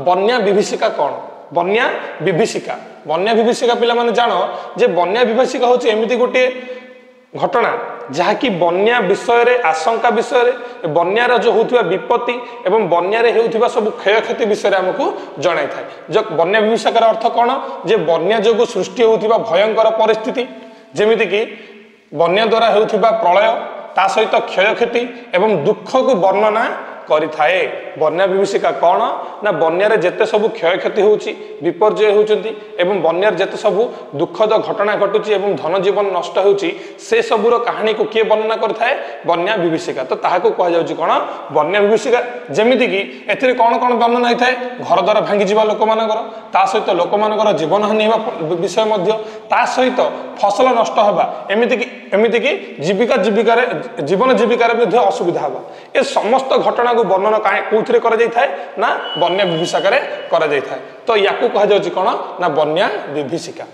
बन्या विभीषिका कौन बन्या विभीषिका पिला माने जानो जे बन्या विभीषिका होची एमिति गोटे घटना जहाँकि बन्या विषय रे आशंका विषय रे बन्यार जो होउथिबा विपत्ति एवं बन्या रे हेउथिबा सब क्षयक्षति विषय हमको जणाई थाए। जो बन्या विभीषिकार अर्थ कौन जे बन्या जोगु सृष्टि होउथिबा भयंकर परिस्थिति जेमिति कि बन्या द्वारा हेउथिबा प्रलय ता सहित क्षयक्षति एवं दुख को वर्णना करि थाए। बन्या विभीषिका कौन ना बन्यारे जेते सब क्षयक्षति होउची विपर्जय होउचंती एवं बन्यार जेते सब दुखद घटना घटुची एवं धन जीवन नष्ट होउची से सबुर कहानी को किए वर्णना करथाए बन्या विभीषिका। तो ताहाको कहा जाउची कोन बन्या विभीषिका जेमिति कि एथिरे कोन कोन वर्णना होई थाए घर द्वारा भांगी जीवा लोक मानकर ता सहित लोक मानकर जीवन हानि हेबा विषय मध्य ता सहित फसल नष्ट हेबा एमिति कि जीवन जीविकार मध्य असुविधा हेबा ए समस्त घटना को वर्णना कौन करा जाय थाए ना बन्या विभीषिका रे करा जाय थाए। तो याकू कहा जाउची कोन ना बन्या विभीषिका।